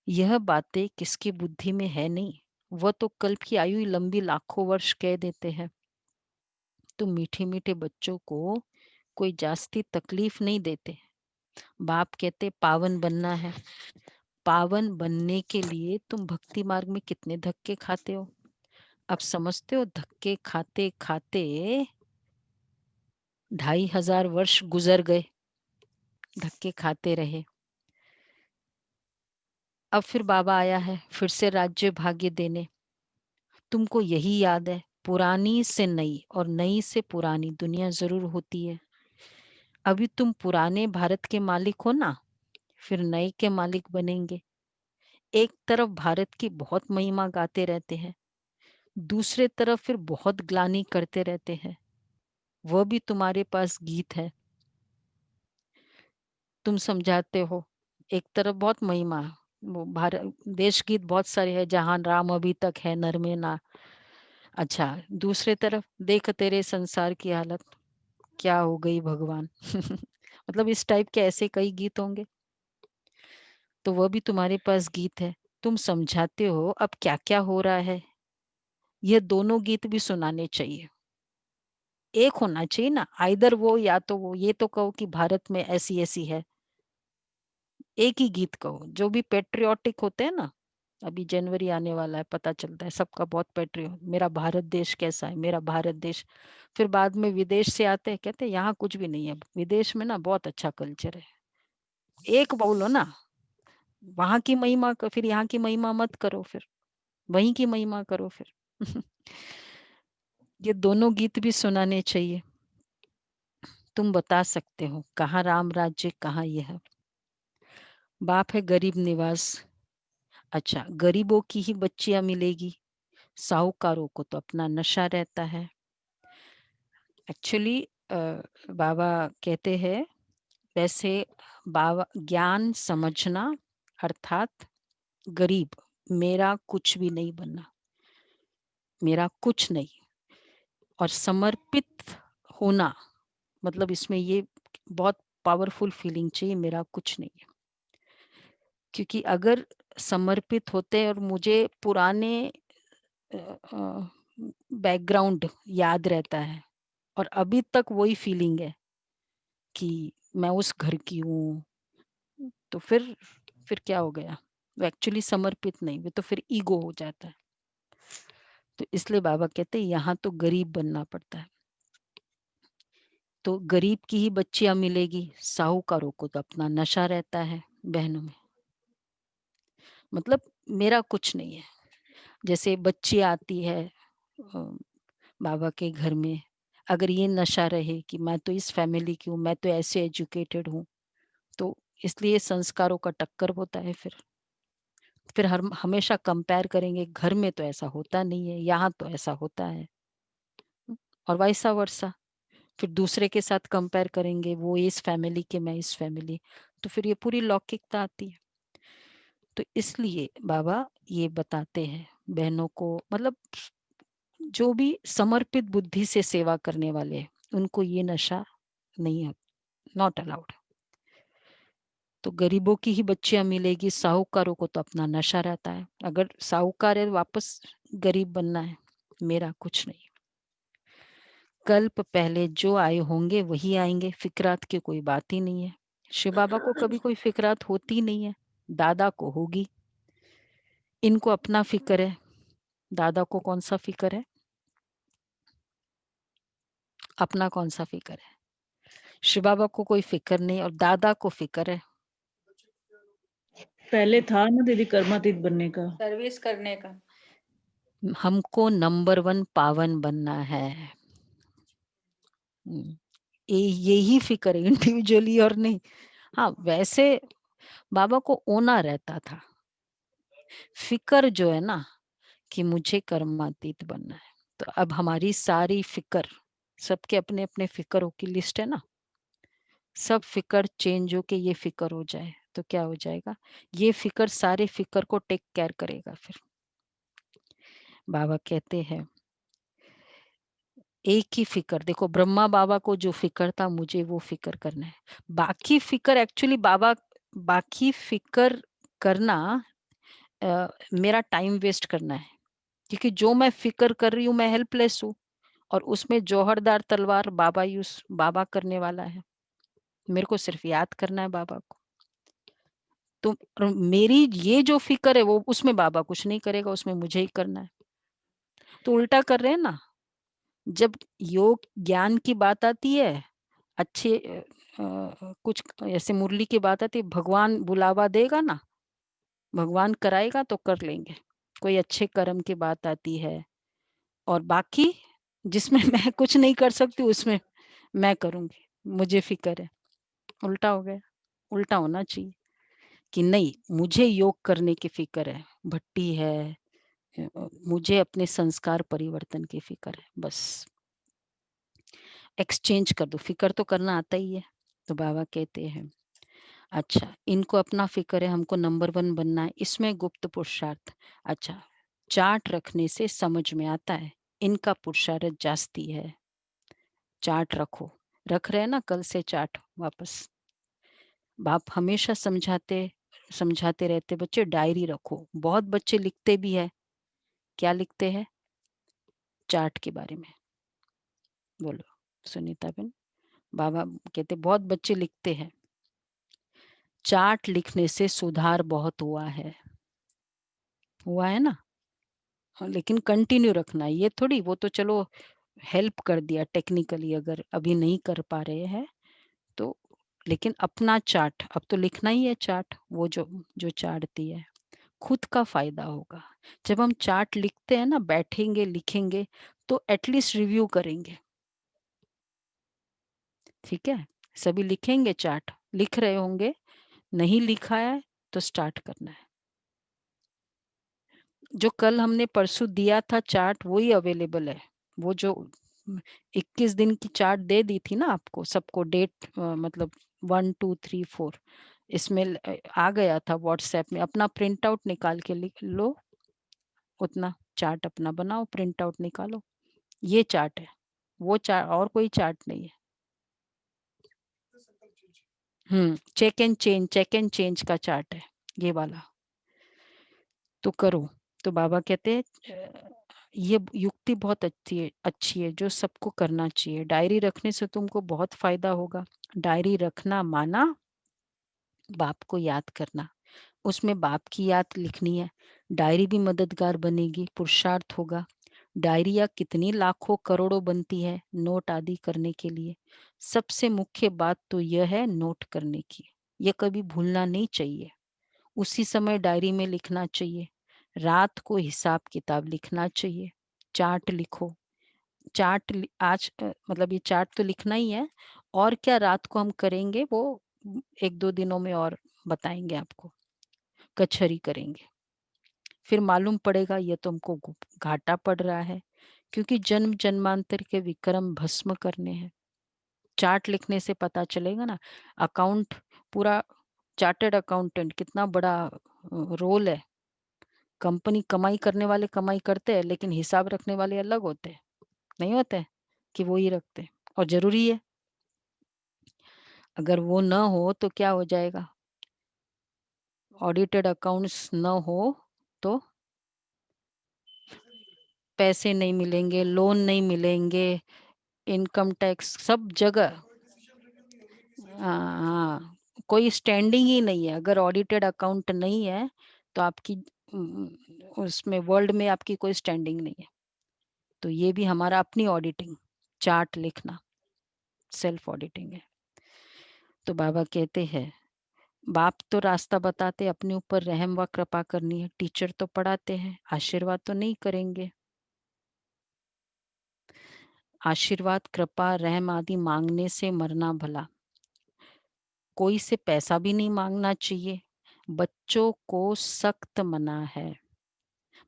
[SPEAKER 1] यह बातें किसकी बुद्धि में है नहीं, वह तो कल्प की आयु लंबी लाखों वर्ष कह देते हैं। तो मीठे मीठे बच्चों को कोई जास्ती तकलीफ नहीं देते। बाप कहते पावन बनना है, पावन बनने के लिए तुम भक्ति मार्ग में कितने धक्के खाते हो। अब समझते हो, धक्के खाते खाते 2500 वर्ष गुजर गए, धक्के खाते रहे। अब फिर बाबा आया है फिर से राज्य भाग्य देने। तुमको यही याद है, पुरानी से नई और नई से पुरानी दुनिया जरूर होती है। अभी तुम पुराने भारत के मालिक हो ना, फिर नए के मालिक बनेंगे। एक तरफ भारत की बहुत महिमा गाते रहते हैं, दूसरे तरफ फिर बहुत ग्लानि करते रहते हैं। वह भी तुम्हारे पास गीत है, तुम समझाते हो। एक तरफ बहुत महिमा, वो भारत देश गीत बहुत सारे हैं, जहां राम अभी तक है नर में ना। अच्छा, दूसरे तरफ देख तेरे संसार की हालत, क्या हो गई भगवान। मतलब इस टाइप के ऐसे कई गीत होंगे, तो वह भी तुम्हारे पास गीत है, तुम समझाते हो अब क्या क्या हो रहा है। यह दोनों गीत भी सुनाने चाहिए, एक होना चाहिए ना, आइदर वो या तो वो। ये तो कहो कि भारत में ऐसी ऐसी है, एक ही गीत कहो। जो भी पेट्रियोटिक होते हैं ना, अभी जनवरी आने वाला है, पता चलता है सबका बहुत पेट्रियोट, मेरा भारत देश कैसा है, मेरा भारत देश। फिर बाद में विदेश से आते हैं, कहते हैं यहाँ कुछ भी नहीं है, विदेश में ना बहुत अच्छा कल्चर है। एक बोलो ना, वहां की महिमा का फिर यहाँ की महिमा मत करो, फिर वहीं की महिमा करो फिर। ये दोनों गीत भी सुनाने चाहिए। तुम बता सकते हो कहाँ राम राज्य, कहाँ यह। बाप है गरीब निवास। अच्छा, गरीबों की ही बच्चियां मिलेगी, साहूकारों को तो अपना नशा रहता है। एक्चुअली बाबा कहते हैं, वैसे बाबा ज्ञान समझना अर्थात गरीब, मेरा कुछ भी नहीं बनना, मेरा कुछ नहीं। और समर्पित होना, मतलब इसमें ये बहुत पावरफुल फीलिंग चाहिए, मेरा कुछ नहीं है। क्योंकि अगर समर्पित होते और मुझे पुराने बैकग्राउंड याद रहता है और अभी तक वही फीलिंग है कि मैं उस घर की हूँ, तो फिर क्या हो गया, वो एक्चुअली समर्पित नहीं, वो तो फिर ईगो हो जाता है। तो इसलिए बाबा कहते हैं यहाँ तो गरीब बनना पड़ता है। तो गरीब की ही बच्चियां मिलेगी, साहूकारों को तो अपना नशा रहता है बहनों में। मतलब मेरा कुछ नहीं है। जैसे बच्ची आती है बाबा के घर में, अगर ये नशा रहे कि मैं तो इस फैमिली की हूँ, मैं तो ऐसे एजुकेटेड हूँ, तो इसलिए संस्कारों का टक्कर होता है। फिर हम हमेशा कंपेयर करेंगे, घर में तो ऐसा होता नहीं है, यहाँ तो ऐसा होता है, और वाइसा वर्सा। फिर दूसरे के साथ कंपेयर करेंगे, वो इस फैमिली के, मैं इस फैमिली, तो फिर ये पूरी लौकिकता आती है। तो इसलिए बाबा ये बताते हैं बहनों को, मतलब जो भी समर्पित बुद्धि से सेवा करने वाले हैं, उनको ये नशा नहीं है, नॉट अलाउड। तो गरीबों की ही बच्चियां मिलेगी, साहूकारों को तो अपना नशा रहता है। अगर साहूकार है वापस गरीब बनना है, मेरा कुछ नहीं। कल्प पहले जो आए होंगे वही आएंगे, फिक्रात की कोई बात ही नहीं है। शिव बाबा को कभी कोई फिक्रात होती नहीं है, दादा को होगी। इनको अपना फिक्र है, दादा को कौन सा फिक्र है, अपना कौन सा फिक्र है। शिव बाबा को कोई फिक्र नहीं, और दादा को फिक्र है
[SPEAKER 4] पहले था ना दीदी कर्मातीत बनने का,
[SPEAKER 5] सर्विस करने का।
[SPEAKER 1] हमको नंबर 1 पावन बनना है। यही फिक्र है, इंडिविजुअली और नहीं। हाँ, वैसे बाबा को ओना रहता था, फिक्र जो है ना कि मुझे कर्मातीत बनना है। तो अब हमारी सारी फिक्र, सबके अपने अपने फिक्रों की लिस्ट है ना, सब फिक्र चेंज हो के ये फिक्र हो जाए तो क्या हो जाएगा, ये फिक्र सारे फिक्र को टेक केयर करेगा। फिर बाबा कहते हैं एक ही फिक्र, देखो ब्रह्मा बाबा को जो फिक्र था मुझे वो फिक्र करना है। बाकी फिक्र एक्चुअली बाबा, बाकी फिक्र करना मेरा टाइम वेस्ट करना है, क्योंकि जो मैं फिक्र कर रही हूँ मैं हेल्पलेस हूँ, और उसमें जौहरदार तलवार बाबा यूज बाबा करने वाला है। मेरे को सिर्फ याद करना है बाबा को। तो मेरी ये जो फिक्र है वो, उसमें बाबा कुछ नहीं करेगा, उसमें मुझे ही करना है। तो उल्टा कर रहे हैं ना। जब योग ज्ञान की बात आती है, अच्छे कुछ ऐसे मुरली की बात आती है, भगवान बुलावा देगा ना, भगवान कराएगा तो कर लेंगे। कोई अच्छे कर्म की बात आती है, और बाकी जिसमें मैं कुछ नहीं कर सकती उसमें मैं करूंगी, मुझे फिक्र है। उल्टा हो गया। उल्टा होना चाहिए कि नहीं, मुझे योग करने की फिक्र है, भट्टी है, मुझे अपने संस्कार परिवर्तन की फिक्र है। बस एक्सचेंज कर दो, फिक्र तो करना आता ही है। तो बाबा कहते हैं अच्छा, इनको अपना फिक्र है, हमको नंबर 1 बनना है, इसमें गुप्त पुरुषार्थ। अच्छा, चार्ट रखने से समझ में आता है इनका पुरुषार्थ जास्ती है। चार्ट रखो, रख रहे हैं ना कल से चार्ट वापस। बाप हमेशा समझाते समझाते रहते, बच्चे डायरी रखो। बहुत बच्चे लिखते भी है, क्या लिखते हैं, चार्ट के बारे में। बोलो सुनीता बहन। बाबा कहते बहुत बच्चे लिखते हैं, चार्ट लिखने से सुधार बहुत हुआ है ना। हाँ, लेकिन कंटिन्यू रखना है, ये थोड़ी, वो तो चलो हेल्प कर दिया टेक्निकली, अगर अभी नहीं कर पा रहे हैं तो। लेकिन अपना चार्ट अब तो लिखना ही है, चार्ट वो जो जो चार्ट दी है, खुद का फायदा होगा। जब हम चार्ट लिखते हैं ना, बैठेंगे लिखेंगे तो एटलीस्ट रिव्यू करेंगे। ठीक है, सभी लिखेंगे, चार्ट लिख रहे होंगे, नहीं लिखा है तो स्टार्ट करना है। जो कल हमने परसों दिया था चार्ट वही अवेलेबल है। वो जो 21 दिन की चार्ट दे दी थी ना आपको सबको, डेट मतलब 1 2 3 4 इसमें आ गया था व्हाट्सएप में। अपना प्रिंट आउट निकाल के लिख लो, उतना चार्ट अपना बनाओ, प्रिंट आउट निकालो। ये चार्ट है, वो चार्ट और कोई चार्ट नहीं है। चेक एंड चेंज का चार्ट है ये वाला। तो करो। तो बाबा कहते हैं ये युक्ति बहुत अच्छी है जो सबको करना चाहिए। डायरी रखने से तुमको बहुत फायदा होगा। डायरी रखना माना बाप को याद करना, उसमें बाप की याद लिखनी है। डायरी भी मददगार बनेगी, पुरुषार्थ होगा। डायरिया कितनी लाखों करोड़ों बनती है नोट आदि करने के लिए। सबसे मुख्य बात तो यह है नोट करने की, यह कभी भूलना नहीं चाहिए। उसी समय डायरी में लिखना चाहिए, रात को हिसाब किताब लिखना चाहिए। चार्ट लिखो, आज मतलब ये चार्ट तो लिखना ही है, और क्या रात को हम करेंगे वो 1-2 दिनों में और बताएंगे आपको। कचहरी करेंगे, फिर मालूम पड़ेगा ये तो हमको घाटा पड़ रहा है, क्योंकि जन्म जन्मांतर के विक्रम भस्म करने हैं। चार्ट लिखने से पता चलेगा ना। अकाउंट पूरा, चार्टर्ड अकाउंटेंट कितना बड़ा रोल है। कंपनी कमाई करने वाले कमाई करते हैं, लेकिन हिसाब रखने वाले अलग होते हैं, नहीं होते कि वो ही रखते हैं। और जरूरी है, अगर वो ना हो तो क्या हो जाएगा, ऑडिटेड अकाउंट्स न हो तो पैसे नहीं मिलेंगे, लोन नहीं मिलेंगे, इनकम टैक्स सब जगह। हाँ, कोई स्टैंडिंग ही नहीं है। अगर ऑडिटेड अकाउंट नहीं है तो आपकी उसमें वर्ल्ड में आपकी कोई स्टैंडिंग नहीं है। तो ये भी हमारा अपनी ऑडिटिंग, चार्ट लिखना सेल्फ ऑडिटिंग है। तो बाबा कहते हैं बाप तो रास्ता बताते, अपने ऊपर रहम व कृपा करनी है। टीचर तो पढ़ाते हैं, आशीर्वाद तो नहीं करेंगे। आशीर्वाद, कृपा, रहम आदि मांगने से मरना भला। कोई से पैसा भी नहीं मांगना चाहिए। बच्चों को सख्त मना है।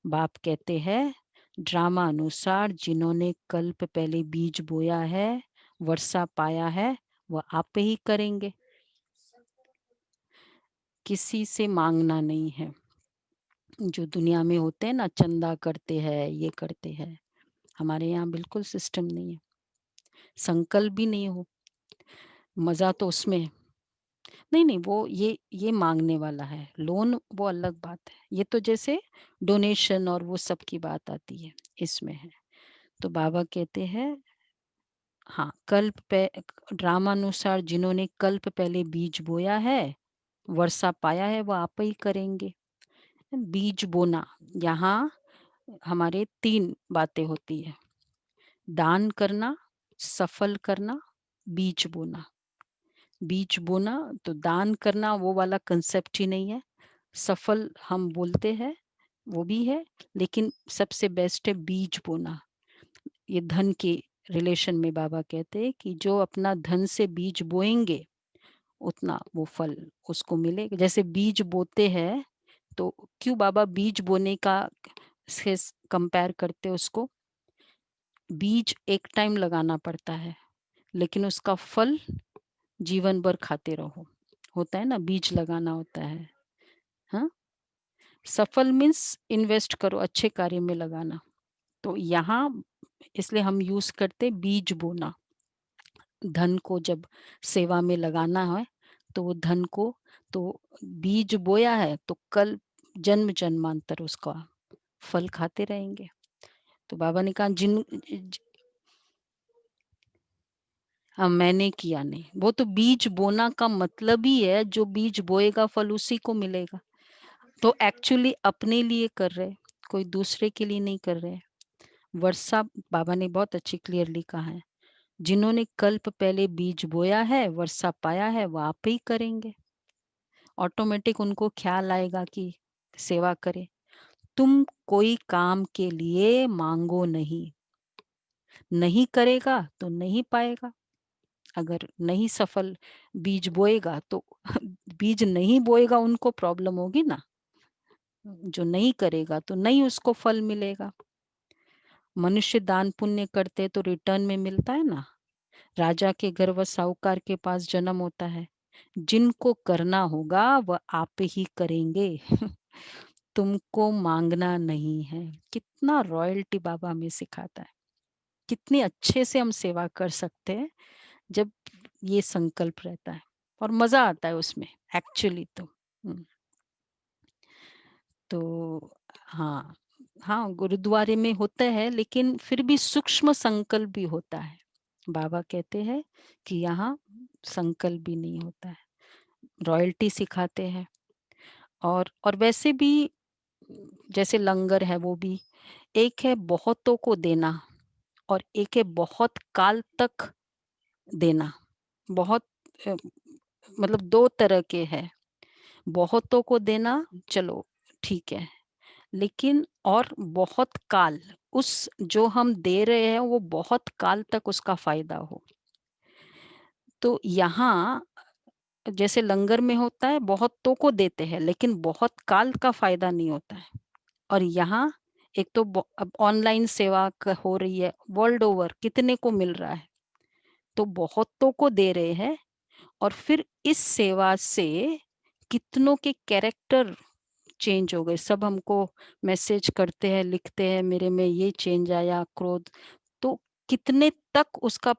[SPEAKER 1] बाप कहते हैं ड्रामा अनुसार जिन्होंने कल्प पहले बीज बोया है, वर्षा पाया है, वह आप ही करेंगे। किसी से मांगना नहीं है। जो दुनिया में होते हैं ना, चंदा करते हैं, ये करते हैं, हमारे यहाँ बिल्कुल सिस्टम नहीं है। संकल्प भी नहीं हो, मजा तो उसमें है। नहीं नहीं, वो ये मांगने वाला है। लोन वो अलग बात है। ये तो जैसे डोनेशन और वो सब की बात आती है, इसमें है। तो बाबा कहते हैं हाँ, कल्प पे ड्रामानुसार जिन्होंने कल्प पहले बीज बोया है, वर्षा पाया है, वो आप ही करेंगे। बीज बोना, यहाँ हमारे 3 बातें होती है। दान करना, सफल करना, बीज बोना। बीज बोना तो दान करना वो वाला कंसेप्ट ही नहीं है। सफल हम बोलते हैं, वो भी है, लेकिन सबसे बेस्ट है बीज बोना। ये धन के रिलेशन में बाबा कहते हैं कि जो अपना धन से बीज बोएंगे, उतना वो फल उसको मिलेगा। जैसे बीज बोते हैं, तो क्यों बाबा बीज बोने का से कंपेयर करते उसको? बीज एक टाइम लगाना पड़ता है, लेकिन उसका फल जीवन भर खाते रहो। होता है ना, बीज लगाना होता है। हाँ, सफल मीन्स इन्वेस्ट करो, अच्छे कार्य में लगाना। तो यहाँ इसलिए हम यूज करते बीज बोना। धन को जब सेवा में लगाना है, तो वो धन को तो बीज बोया है, तो कल जन्म जन्मांतर उसका फल खाते रहेंगे। तो बाबा ने कहा हाँ, मैंने किया नहीं, वो तो बीज बोना का मतलब ही है, जो बीज बोएगा फल उसी को मिलेगा। तो एक्चुअली अपने लिए कर रहे, कोई दूसरे के लिए नहीं कर रहे। वर्षा, बाबा ने बहुत अच्छी क्लियरली कहा है, जिन्होंने कल्प पहले बीज बोया है, वर्षा पाया है, वो आप ही करेंगे। ऑटोमेटिक उनको ख्याल आएगा कि सेवा करे। तुम कोई काम के लिए मांगो नहीं, नहीं करेगा तो नहीं पाएगा। अगर नहीं सफल बीज बोएगा तो बीज नहीं बोएगा, उनको प्रॉब्लम होगी ना। जो नहीं करेगा तो नहीं उसको फल मिलेगा। मनुष्य दान पुण्य करते तो रिटर्न में मिलता है ना। राजा के घर व साहूकार के पास जन्म होता है। जिनको करना होगा वह आप ही करेंगे। तुमको मांगना नहीं है। कितना रॉयल्टी बाबा हमें सिखाता है। कितने अच्छे से हम सेवा कर सकते हैं जब ये संकल्प रहता है, और मजा आता है उसमें एक्चुअली तो। तो हाँ, हाँ गुरुद्वारे में होता है, लेकिन फिर भी सूक्ष्म संकल्प भी होता है। बाबा कहते हैं कि यहाँ संकल्प भी नहीं होता है, रॉयल्टी सिखाते हैं। और वैसे भी जैसे लंगर है, वो भी एक है बहुतों को देना, और एक है बहुत काल तक देना। बहुत अ, मतलब 2 तरह के हैं। बहुतों को देना चलो ठीक है, लेकिन और बहुत काल, उस जो हम दे रहे हैं वो बहुत काल तक उसका फायदा हो। तो यहाँ जैसे लंगर में होता है, बहुतों को देते हैं, लेकिन बहुत काल का फायदा नहीं होता है। और यहाँ एक तो अब ऑनलाइन सेवा हो रही है, वर्ल्ड ओवर कितने को मिल रहा है, तो बहुतों को दे रहे हैं। और फिर इस सेवा से कितनों के कैरेक्टर चेंज हो गए। सब हमको मैसेज करते हैं, लिखते हैं, मेरे में ये चेंज आया, क्रोध। तो कितने तक उसका,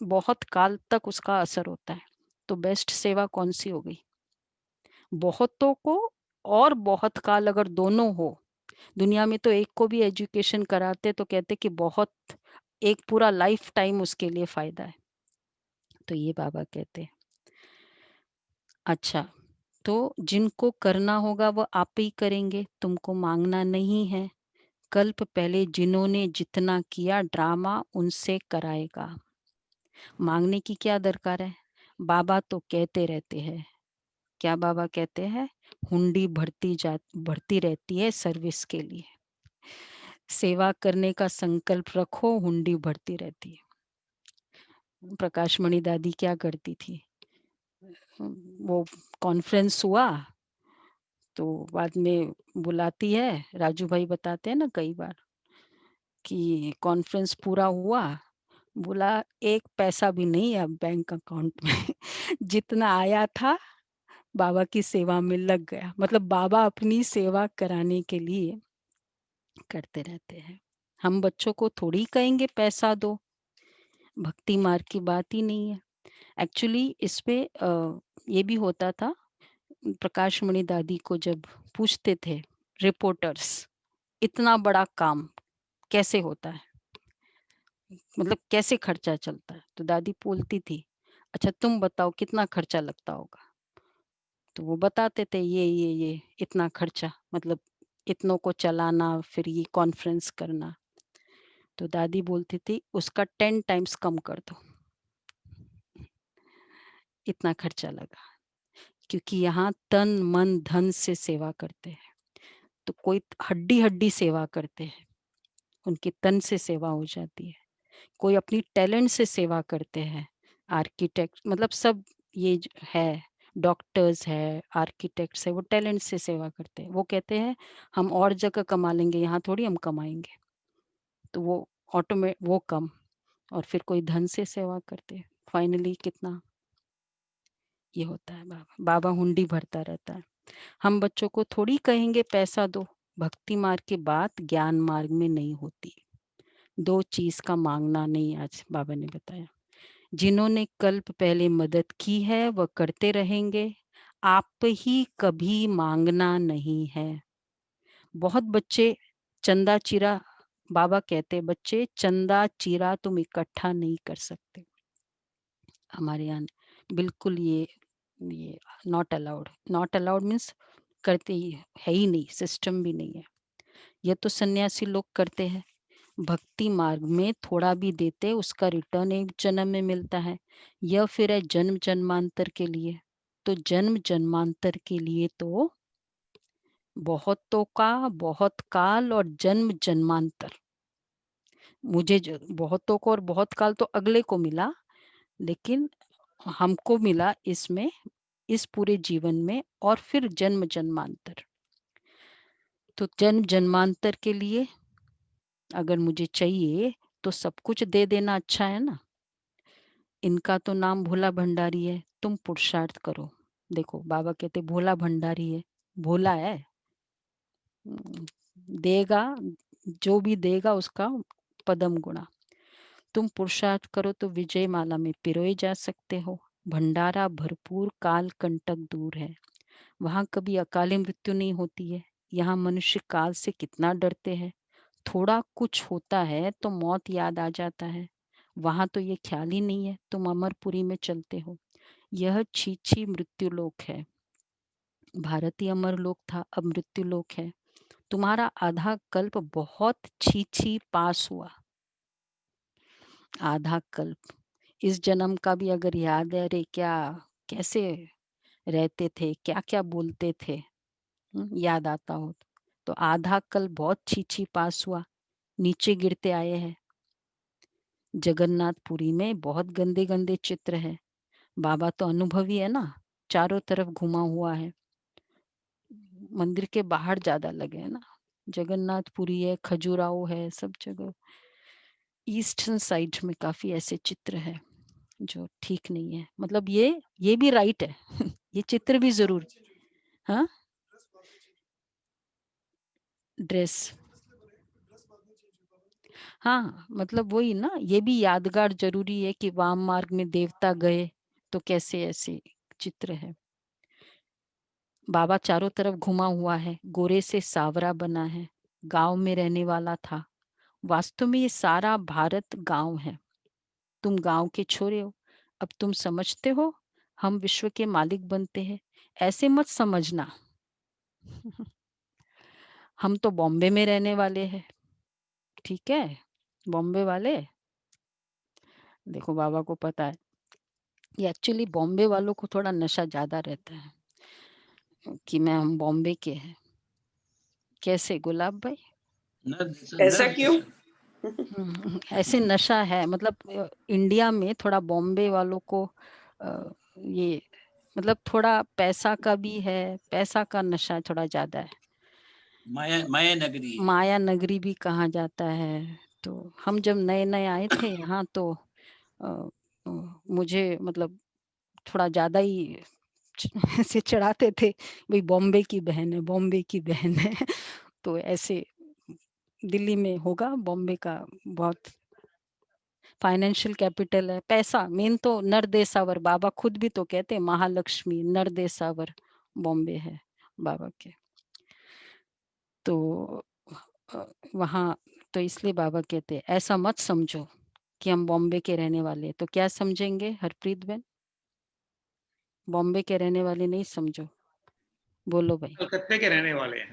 [SPEAKER 1] बहुत काल तक उसका असर होता है। तो बेस्ट सेवा कौन सी हो गई? बहुतों को और बहुत काल अगर दोनों हो। दुनिया में तो एक को भी एजुकेशन कराते तो कहते कि बहुत, एक पूरा लाइफ टाइम उसके लिए फायदा है। तो ये बाबा कहते हैं। अच्छा, तो जिनको करना होगा वो आप ही करेंगे, तुमको मांगना नहीं है। कल्प पहले जिन्होंने जितना किया ड्रामा उनसे कराएगा। मांगने की क्या दरकार है? बाबा तो कहते रहते हैं क्या बाबा कहते हैं? हुंडी बढ़ती रहती है सर्विस के लिए। सेवा करने का संकल्प रखो, हुंडी बढ़ती रहती है। प्रकाश मणि दादी क्या करती थी? वो कॉन्फ्रेंस हुआ तो बाद में बुलाती है, राजू भाई बताते हैं ना कई बार कि कॉन्फ्रेंस पूरा हुआ, बोला एक पैसा भी नहीं है अब बैंक अकाउंट में जितना आया था बाबा की सेवा में लग गया। मतलब बाबा अपनी सेवा कराने के लिए करते रहते हैं। हम बच्चों को थोड़ी कहेंगे पैसा दो, भक्ति मार्ग की बात ही नहीं है। एक्चुअली इस पे ये भी होता था, प्रकाश मणि दादी को जब पूछते थे रिपोर्टर्स, इतना बड़ा काम कैसे होता है, मतलब कैसे खर्चा चलता है, तो दादी बोलती थी अच्छा तुम बताओ कितना खर्चा लगता होगा। तो वो बताते थे ये इतना खर्चा, मतलब इतनों को चलाना, फिर ये कॉन्फ्रेंस करना। तो दादी बोलती थी उसका 10 टाइम्स कम कर दो, इतना खर्चा लगा। क्योंकि यहाँ तन मन धन से सेवा करते हैं, तो कोई हड्डी हड्डी सेवा करते हैं, उनकी तन से सेवा हो जाती है। कोई अपनी टैलेंट से सेवा करते हैं, आर्किटेक्ट, मतलब सब ये है, डॉक्टर्स है, आर्किटेक्ट्स है, वो टैलेंट से सेवा करते हैं। वो कहते हैं हम और जगह कमा लेंगे, यहाँ थोड़ी हम कमाएंगे। तो वो वो कम, और फिर कोई धन से सेवा करते हैं। फाइनली कितना ये होता है। बाबा हुंडी भरता रहता है। हम बच्चों को थोड़ी कहेंगे पैसा दो। भक्ति मार्ग की बात ज्ञान मार्ग में नहीं होती। दो चीज का मांगना नहीं, आज बाबा ने बताया। जिन्होंने कल्प पहले मदद की है वह करते रहेंगे, आप ही कभी मांगना नहीं है। बहुत बच्चे चंदा चिरा, बाबा कहते बच्चे चंदा चिरा तुम इकट्ठा नहीं कर सकते। हमारे यहाँ बिल्कुल ये नॉट अलाउड मीन्स करते ही है ही नहीं, सिस्टम भी नहीं है। ये तो सन्यासी लोग करते हैं। भक्ति मार्ग में थोड़ा भी देते उसका रिटर्न एक जन्म में मिलता है, या फिर है जन्म जन्मांतर के लिए। तो जन्म जन्मांतर के लिए तो बहुतों का बहुत काल और जन्म जन्मांतर। मुझे बहुतों को और बहुत काल तो अगले को मिला, लेकिन हमको मिला इसमें, इस पूरे जीवन में, और फिर जन्म जन्मांतर। तो जन्म जन्मांतर के लिए अगर मुझे चाहिए तो सब कुछ दे देना अच्छा है ना। इनका तो नाम भोला भंडारी है, तुम पुरुषार्थ करो। देखो बाबा कहते भोला भंडारी है, भोला है, देगा, जो भी देगा उसका पदम गुणा। तुम पुरुषार्थ करो तो विजय माला में पिरोए जा सकते हो। भंडारा भरपूर, काल कंटक दूर है। वहां कभी अकाली मृत्यु नहीं होती है। यहाँ मनुष्य काल से कितना डरते हैं। थोड़ा कुछ होता है तो मौत याद आ जाता है। वहां तो ये ख्याल ही नहीं है, तुम अमरपुरी में चलते हो। यह छीछी मृत्यु लोक है। भारतीय अमर लोक था, अब मृत्यु लोक है। तुम्हारा आधा कल्प बहुत छीछी पास हुआ। आधा कल्प, इस जन्म का भी अगर याद है, अरे क्या कैसे रहते थे, क्या क्या बोलते थे, याद आता हो तो आधा कल्प बहुत छीछी पास हुआ, नीचे गिरते आए हैं। जगन्नाथपुरी में बहुत गंदे गंदे चित्र है। बाबा तो अनुभवी है ना, चारों तरफ घुमा हुआ है। मंदिर के बाहर ज्यादा लगे है ना, जगन्नाथपुरी है, खजुराहो है, सब जगह ईस्टर्न साइड में काफी ऐसे चित्र है जो ठीक नहीं है। मतलब ये भी राइट है ये चित्र भी जरूर। हाँ, ड्रेस, हाँ मतलब वही ना, ये भी यादगार जरूरी है कि वाम मार्ग में देवता गए तो कैसे ऐसे चित्र है। बाबा चारों तरफ घुमा हुआ है, गोरे से सावरा बना है, गांव में रहने वाला था। वास्तव में ये सारा भारत गांव है। तुम गांव के छोरे हो, अब तुम समझते हो हम विश्व के मालिक बनते हैं। ऐसे मत समझना हम तो बॉम्बे में रहने वाले हैं, ठीक है, बॉम्बे वाले। देखो बाबा को पता है, ये एक्चुअली बॉम्बे वालों को थोड़ा नशा ज्यादा रहता है। कि मैं हम बॉम्बे के हैं। कैसे गुलाब भाई?
[SPEAKER 5] ऐसा क्यों?
[SPEAKER 1] ऐसे नशा है, मतलब इंडिया में थोड़ा बॉम्बे वालों को ये मतलब थोड़ा पैसा का भी है, पैसा का नशा थोड़ा ज्यादा है।
[SPEAKER 5] माया नगरी है।
[SPEAKER 1] माया नगरी भी कहा जाता है। तो हम जब नए नए आए थे यहाँ तो अ, अ, मुझे मतलब थोड़ा ज्यादा ही ऐसे चढ़ाते थे, भाई बॉम्बे की बहन है, बॉम्बे की बहन है। तो ऐसे दिल्ली में होगा, बॉम्बे का बहुत फाइनेंशियल कैपिटल है, पैसा मेन तो नरदेसावर, बाबा खुद भी तो कहते हैं महालक्ष्मी नरदेसावर बॉम्बे है बाबा के। तो वहाँ तो इसलिए बाबा कहते हैं ऐसा मत समझो कि हम बॉम्बे के रहने वाले हैं। तो क्या समझेंगे हरप्रीत बहन? बॉम्बे के रहने वाले नहीं समझो, बोलो भाई।
[SPEAKER 3] कलकत्ते के रहने वाले हैं।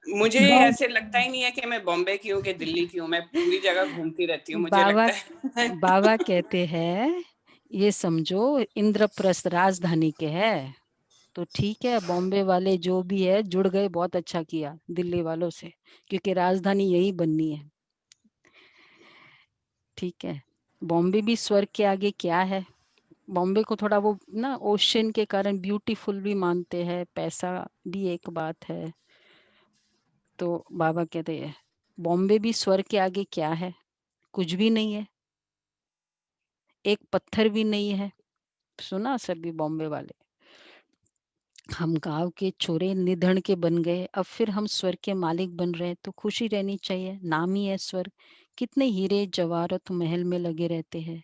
[SPEAKER 5] मुझे ऐसे लगता ही नहीं है कि मैं बॉम्बे की हूँ कि दिल्ली की हूँ। मैं पूरी जगह घूमती रहती हूँ, मुझे
[SPEAKER 1] बाबा
[SPEAKER 5] लगता है।
[SPEAKER 1] बाबा कहते हैं ये समझो इंद्रप्रस्थ राजधानी के है। तो ठीक है, बॉम्बे वाले जो भी है जुड़ गए, बहुत अच्छा किया दिल्ली वालों से, क्योंकि राजधानी यही बननी है। ठीक है, बॉम्बे भी स्वर्ग के आगे क्या है। बॉम्बे को थोड़ा वो ना ओशन के कारण ब्यूटीफुल भी मानते हैं, पैसा भी एक बात है। तो बाबा कहते हैं बॉम्बे भी स्वर्ग के आगे क्या है, कुछ भी नहीं है, एक पत्थर भी नहीं है। सुना सभी बॉम्बे वाले, हम गांव के छोरे निधन के बन गए, अब फिर हम स्वर्ग के मालिक बन रहे हैं, तो खुशी रहनी चाहिए, नाम ही है स्वर्ग। कितने हीरे जवाहरत महल में लगे रहते हैं।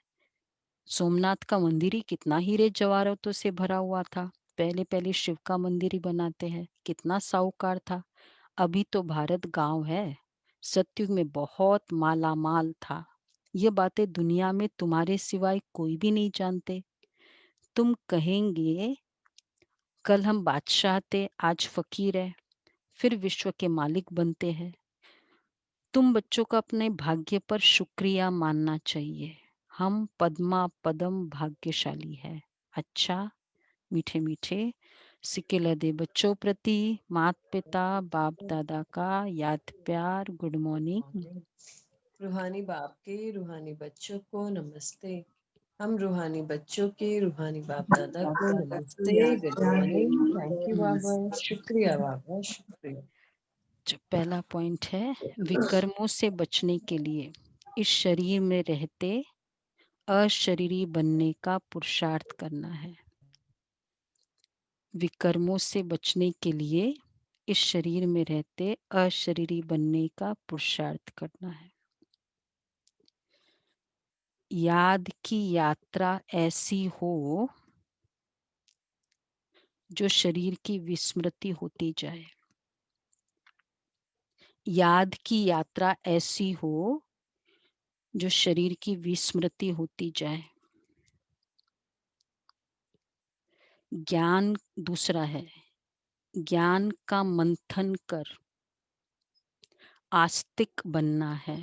[SPEAKER 1] सोमनाथ का मंदिर ही कितना हीरे जवाहरातों से भरा हुआ था। पहले पहले शिव का मंदिर ही बनाते हैं, कितना साहूकार था। अभी तो भारत गांव है, सतयुग में बहुत माला माल था। ये बातें दुनिया में तुम्हारे सिवाय कोई भी नहीं जानते। तुम कहेंगे कल हम बादशाह थे, आज फकीर है, फिर विश्व के मालिक बनते हैं। तुम बच्चों का अपने भाग्य पर शुक्रिया मानना चाहिए। हम पद्मा पदम भाग्यशाली है। अच्छा, मीठे मीठे सिक्के लदे बच्चों प्रति मात पिता बाप दादा का याद प्यार गुड मॉर्निंग।
[SPEAKER 6] रूहानी बाप के रूहानी बच्चों को नमस्ते। हम रूहानी बच्चों के रूहानी बाप दादा को नमस्ते। Good morning. थैंक यू बाबा, शुक्रिया बाबा, शुक्रिया।
[SPEAKER 1] जो पहला पॉइंट है, विकर्मों से बचने के लिए इस शरीर में रहते अशरीरी बनने का पुरुषार्थ करना है। विकर्मों से बचने के लिए इस शरीर में रहते अशरीरी बनने का पुरुषार्थ करना है। याद की यात्रा ऐसी हो जो शरीर की विस्मृति होती जाए। याद की यात्रा ऐसी हो जो शरीर की विस्मृति होती जाए। ज्ञान दूसरा है, ज्ञान का मंथन कर आस्तिक बनना है।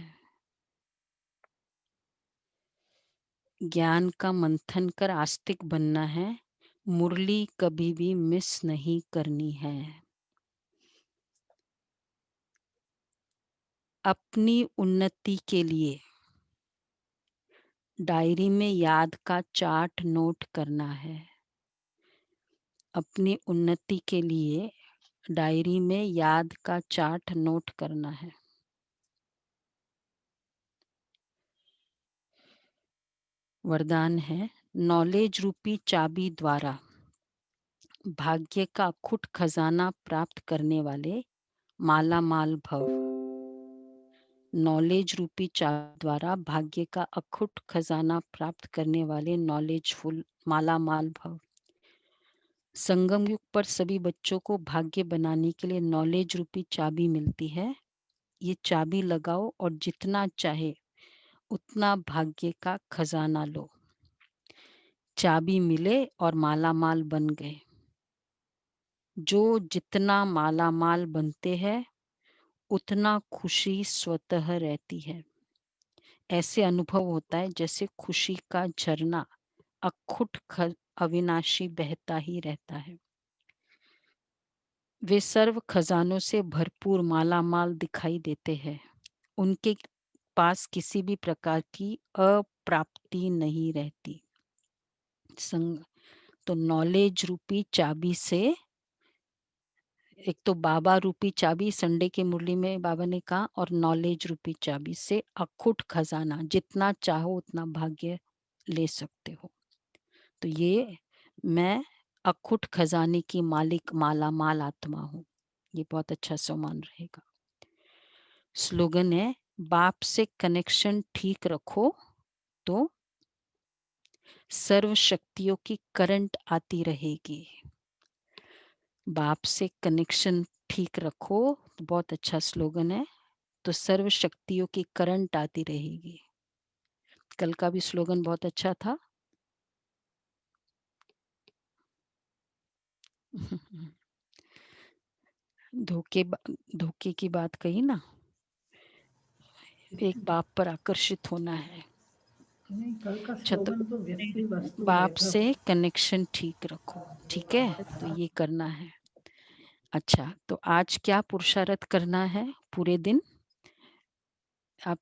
[SPEAKER 1] ज्ञान का मंथन कर आस्तिक बनना है। मुरली कभी भी मिस नहीं करनी है। अपनी उन्नति के लिए डायरी में याद का चार्ट नोट करना है। अपनी उन्नति के लिए डायरी में याद का चार्ट नोट करना है। वरदान है, नॉलेज रूपी चाबी द्वारा भाग्य का अखुट खजाना प्राप्त करने वाले माला माल भव। नॉलेज रूपी चाबी द्वारा भाग्य का अखुट खजाना प्राप्त करने वाले नॉलेजफुल माला माल भव। संगम युग पर सभी बच्चों को भाग्य बनाने के लिए नॉलेज रूपी चाबी मिलती है। ये चाबी लगाओ और जितना चाहे उतना भाग्य का खजाना लो। चाबी मिले और माला माल बन गए। जो जितना माला माल बनते हैं उतना खुशी स्वतः रहती है। ऐसे अनुभव होता है जैसे खुशी का झरना अखुट अविनाशी बहता ही रहता है। वे सर्व खजानों से भरपूर मालामाल दिखाई देते हैं। उनके पास किसी भी प्रकार की अप्राप्ति नहीं रहती। संग तो नॉलेज रूपी चाबी से, एक तो बाबा रूपी चाबी संडे की मुरली में बाबा ने कहा, और नॉलेज रूपी चाबी से अखुट खजाना, जितना चाहो उतना भाग्य ले सकते हो। तो ये मैं अखुट खजाने की मालिक माला माल आत्मा हूँ। ये बहुत अच्छा सम्मान रहेगा। स्लोगन है, बाप से कनेक्शन ठीक रखो तो सर्व शक्तियों की करंट आती रहेगी। बाप से कनेक्शन ठीक रखो, बहुत अच्छा स्लोगन है, तो सर्व शक्तियों की करंट आती रहेगी। कल का भी स्लोगन बहुत अच्छा था। धोखे की बात कही ना, एक बाप पर आकर्षित होना है।
[SPEAKER 4] नहीं, कल का
[SPEAKER 1] अच्छा, तो
[SPEAKER 4] स्लोगन तो व्यक्ति वस्तु
[SPEAKER 1] बाप
[SPEAKER 4] वैभव।
[SPEAKER 1] से कनेक्शन ठीक रखो, ठीक है, तो ये करना है। अच्छा, तो आज क्या पुरुषार्थ करना है पूरे दिन? आप